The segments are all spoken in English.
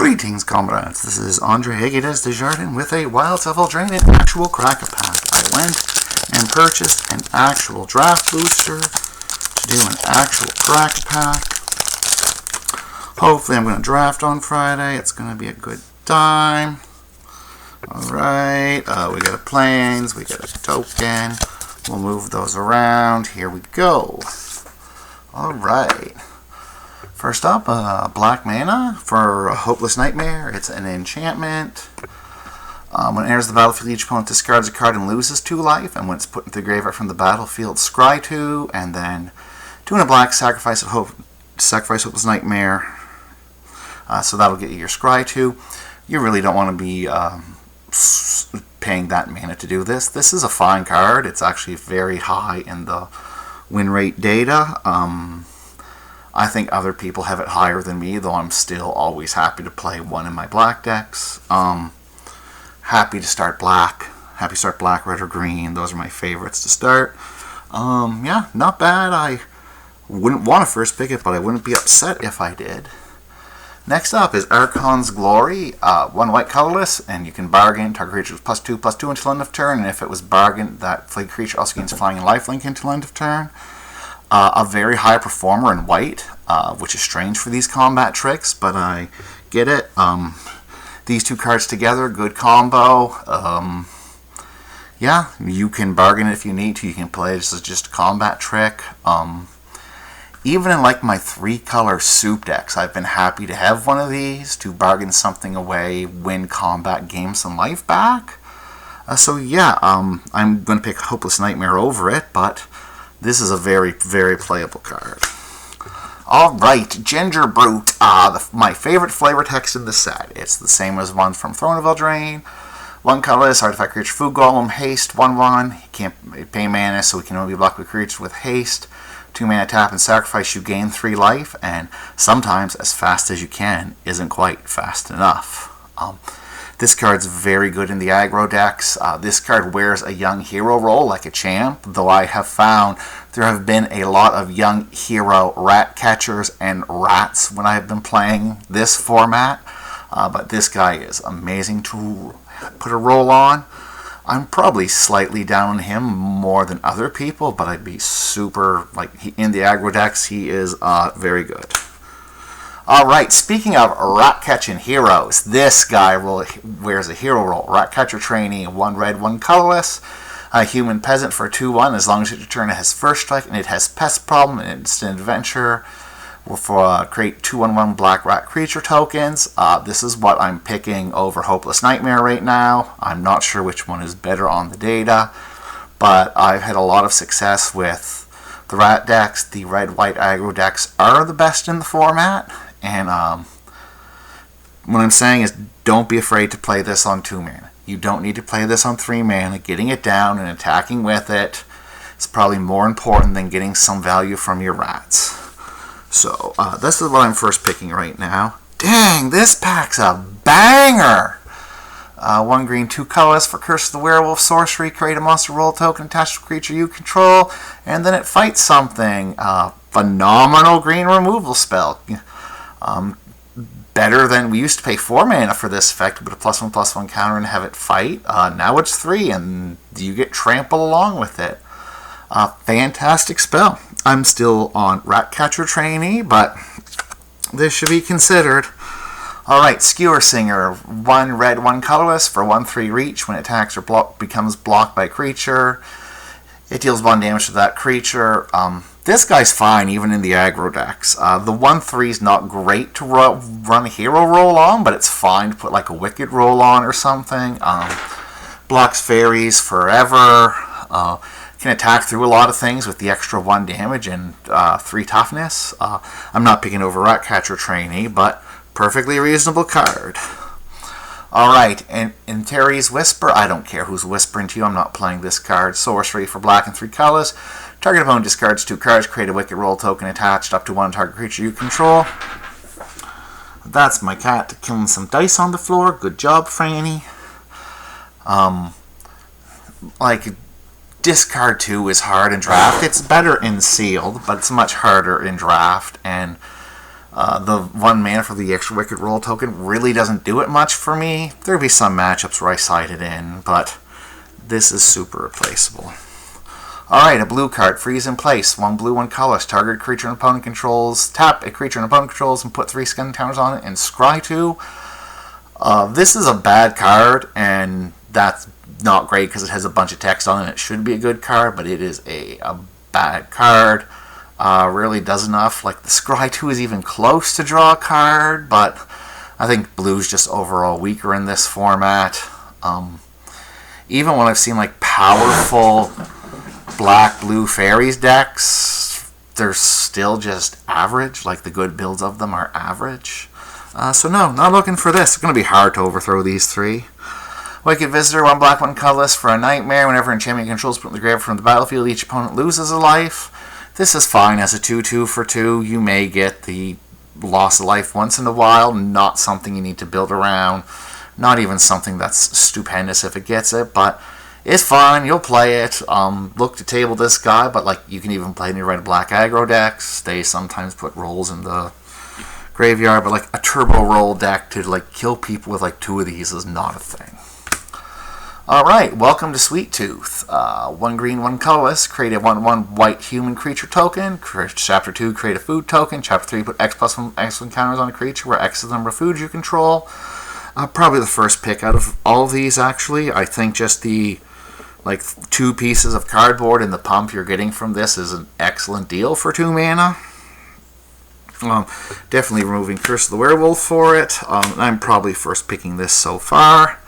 Greetings, comrades. This is Andre Higuedes Desjardins with a Wild Seville Drain and actual Cracker Pack. I went and purchased an actual draft booster to do an actual Cracker Pack. Hopefully I'm going to draft on Friday. It's going to be a good time. Alright, we got a planes, we got a token. We'll move those around. Here we go. Alright. First up, Black Mana for a Hopeless Nightmare. It's an enchantment. When it enters the battlefield, each opponent discards a card and loses 2 life. And when it's put into the graveyard from the battlefield, scry 2. And then 2 and a black, sacrifice Hopeless Nightmare. So that'll get you your scry 2. You really don't want to be paying that mana to do this. This is a fine card. It's actually very high in the win rate data. I think other people have it higher than me, though I'm still always happy to play one in my black decks. Happy to start black. Happy to start black, red, or green. Those are my favorites to start. Yeah, not bad. I wouldn't want to first pick it, but I wouldn't be upset if I did. Next up is Archon's Glory. 1 white colorless, and you can bargain. Target creature with +2/+2 until end of turn, and if it was bargained, that flag creature also gains flying and lifelink until end of turn. A very high performer in white, which is strange for these combat tricks, but I get it. These 2 cards together, good combo. Yeah, you can bargain if you need to. You can play this as just a combat trick. Even in like my 3-color soup decks, I've been happy to have one of these to bargain something away, win combat, gain some life back. So yeah, I'm going to pick Hopeless Nightmare over it, but this is a very, very playable card. Alright, Ginger Brute, my favorite flavor text in the set. It's the same as one from Throne of Eldraine. 1 colorless, artifact creature, food golem, haste, 1/1. He can't pay mana, so he can only be blocked with creatures with haste. 2 mana tap and sacrifice, you gain 3 life, and sometimes as fast as you can isn't quite fast enough. This card's very good in the aggro decks. This card wears a young hero role like a champ, though I have found there have been a lot of young hero rat catchers and rats when I have been playing this format. But this guy is amazing to put a role on. I'm probably slightly down on him more than other people, but I'd be super, in the aggro decks, he is very good. Alright, speaking of rat-catching heroes, this guy wears a hero role. Rat-catcher trainee, 1 red, 1 colorless. A human peasant for 2/1, as long as your turn it has first strike and it has pest problem and instant adventure. We'll create 2/1 black rat creature tokens. This is what I'm picking over Hopeless Nightmare right now. I'm not sure which one is better on the data, but I've had a lot of success with the rat decks. The red-white aggro decks are the best in the format. And what I'm saying is, don't be afraid to play this on 2 mana. You don't need to play this on 3 mana. Getting it down and attacking with it is probably more important than getting some value from your rats. So, this is what I'm first picking right now. Dang, this pack's a banger! 1 green, 2 colorless for Curse of the Werewolf sorcery. Create a monster roll token attached to a creature you control, and then it fights something. Phenomenal green removal spell. Better than we used to pay 4 mana for this effect, but a +1/+1 counter and have it fight. Now it's 3, and you get trample along with it. Fantastic spell. I'm still on Ratcatcher trainee, but this should be considered. Alright, Skewer Singer, 1 red, 1 colorless for 1/3 reach. When it attacks or becomes blocked by a creature, it deals 1 damage to that creature. This guy's fine even in the aggro decks. The 1/3 is not great to run a hero roll on, but it's fine to put like a Wicked roll on or something. Blocks fairies forever. Can attack through a lot of things with the extra 1 damage and 3 toughness. I'm not picking over Ratcatcher trainee, but perfectly reasonable card. Alright, and in Terry's Whisper, I don't care who's whispering to you, I'm not playing this card. Sorcery for black and 3 colors. Target opponent discards 2 cards, create a Wicked roll token attached up to 1 target creature you control. That's my cat killing some dice on the floor. Good job, Franny. Discard 2 is hard in draft. It's better in sealed, but it's much harder in draft. And The 1 mana for the extra Wicked Roll token really doesn't do it much for me. There'll be some matchups where I side it in, but this is super replaceable. Alright, a blue card. Freeze in place. 1 blue, 1 colorless. Target creature an opponent controls. Tap a creature an opponent controls and put 3 skin counters on it and scry 2. This is a bad card, and that's not great because it has a bunch of text on it. It should be a good card, but it is a bad card. Really does enough. Like, the Scry 2 is even close to draw a card, but I think blue's just overall weaker in this format. Even when I've seen like powerful black-blue fairies decks, they're still just average. Like, the good builds of them are average. So no, not looking for this. It's going to be hard to overthrow these 3. Wicked Visitor, 1 black, 1 colorless for a nightmare. Whenever enchantment controls put in the graveyard from the battlefield, each opponent loses a life. This is fine as a 2/2 for 2. You may get the loss of life once in a while. Not something you need to build around. Not even something that's stupendous if it gets it, but it's fine. You'll play it. Look to table this guy, but like, you can even play in your red-black aggro decks. They sometimes put rolls in the graveyard, but like a turbo roll deck to like kill people with like 2 of these is not a thing. Alright, welcome to Sweet Tooth. 1 green, 1 colorless. Create a 1/1 white human creature token. Chapter 2, create a food token. Chapter 3, put X+1 X1 counters on a creature where X is the number of foods you control. Probably the first pick out of all of these, actually. I think just the like 2 pieces of cardboard and the pump you're getting from this is an excellent deal for 2 mana. Definitely removing Curse of the Werewolf for it. I'm probably first picking this so far.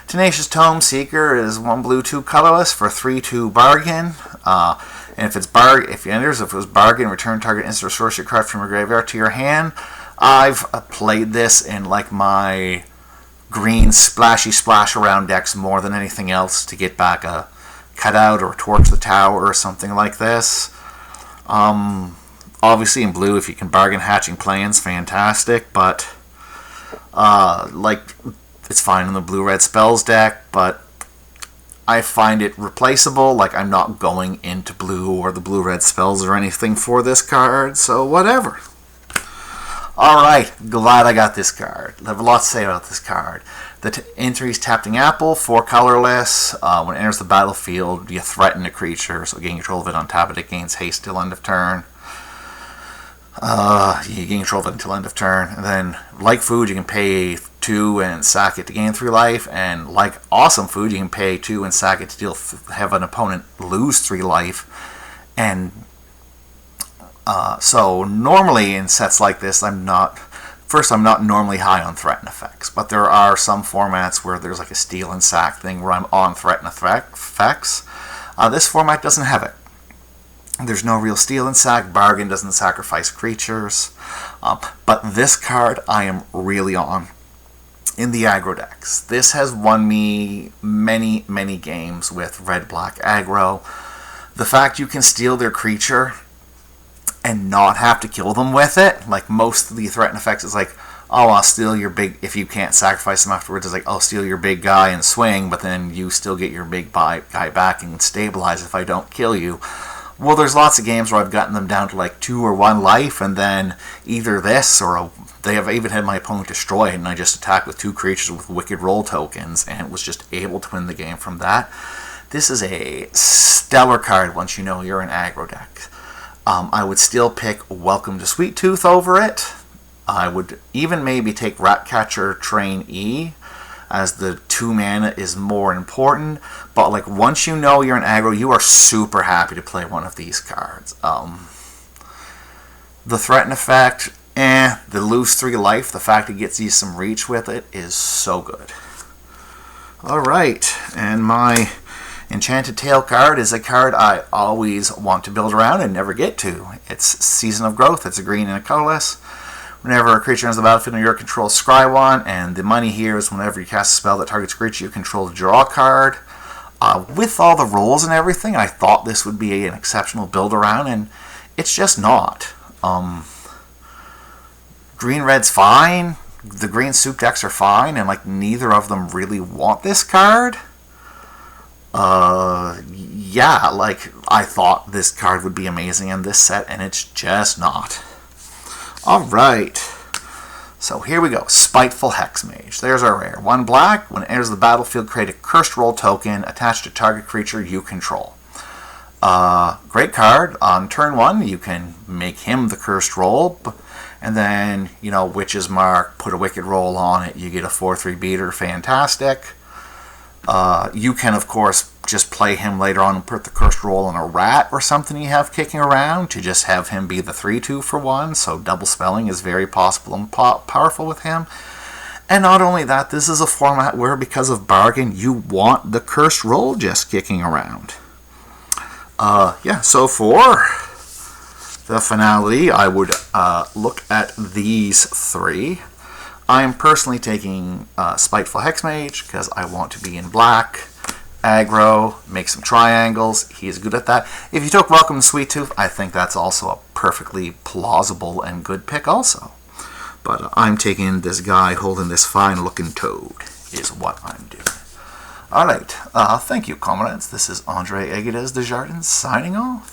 Tenacious Tome Seeker is 1 blue, 2 colorless for 3/2 bargain. And if it was bargain, return target instant or sorcery card from your graveyard to your hand. I've played this in like my green splashy splash around decks more than anything else to get back a cutout or a Torch the Tower or something like this. Obviously in blue, if you can bargain Hatching Plans, fantastic, but like, it's fine in the blue-red spells deck, but I find it replaceable. Like, I'm not going into blue or the blue-red spells or anything for this card, so whatever. Alright, glad I got this card. I have a lot to say about this card. The entries Tapping Apple, 4 colorless. When it enters the battlefield, you threaten a creature, so gain control of it, untap it, it gains haste till end of turn. You gain control of it until end of turn. And then, like food, you can pay 2 and sack it to gain 3 life. And like awesome food, you can pay 2 and sack it to have an opponent lose 3 life. And so normally in sets like this, I'm not normally high on threaten effects. But there are some formats where there's like a steal and sack thing where I'm on threaten effects. This format doesn't have it. There's no real steal and sack. Bargain doesn't sacrifice creatures. But this card I am really on in the aggro decks. This has won me many, many games with red-black aggro. The fact you can steal their creature and not have to kill them with it, like most of the threaten effects is like, oh, I'll steal your big, if you can't sacrifice them afterwards, it's like, I'll steal your big guy and swing, but then you still get your big guy back and stabilize if I don't kill you. Well, there's lots of games where I've gotten them down to like 2 or 1 life, and then either this or they have even had my opponent destroy it, and I just attack with 2 creatures with Wicked Roll tokens, and was just able to win the game from that. This is a stellar card once you know you're an aggro deck. I would still pick Welcome to Sweet Tooth over it. I would even maybe take Ratcatcher Train E, as the 2 mana is more important. But like, once you know you're an aggro, you are super happy to play one of these cards. The threaten effect, the lose 3 life, the fact it gets you some reach with it is so good. Alright, and my Enchanted Tail card is a card I always want to build around and never get to. It's Season of Growth. It's a green and a colorless. Whenever a creature enters the battlefield under your control, scry 1, and the money here is whenever you cast a spell that targets a creature you control to draw a card. With all the rolls and everything, I thought this would be an exceptional build around, and it's just not. Green-red's fine. The green soup decks are fine, and like neither of them really want this card. Yeah, like I thought this card would be amazing in this set, and it's just not. Alright, so here we go. Spiteful Hexmage. There's our rare. 1 black. When it enters the battlefield, create a cursed roll token attached to target creature you control. Great card. On turn 1, you can make him the cursed roll, and then, you know, Witch's Mark, put a wicked roll on it, you get a 4/3 beater. Fantastic. You can, of course, just play him later on and put the cursed roll on a rat or something you have kicking around to just have him be the 3/2 for 1. So double spelling is very possible and powerful with him. And not only that, this is a format where, because of bargain, you want the cursed roll just kicking around. Yeah, so for the finality, I would look at these 3. I am personally taking Spiteful Hexmage because I want to be in black, aggro, make some triangles. He is good at that. If you took Welcome to Sweet Tooth, I think that's also a perfectly plausible and good pick also. But I'm taking this guy holding this fine-looking toad is what I'm doing. Alright, thank you, comrades. This is Andre Aguirre Desjardins signing off.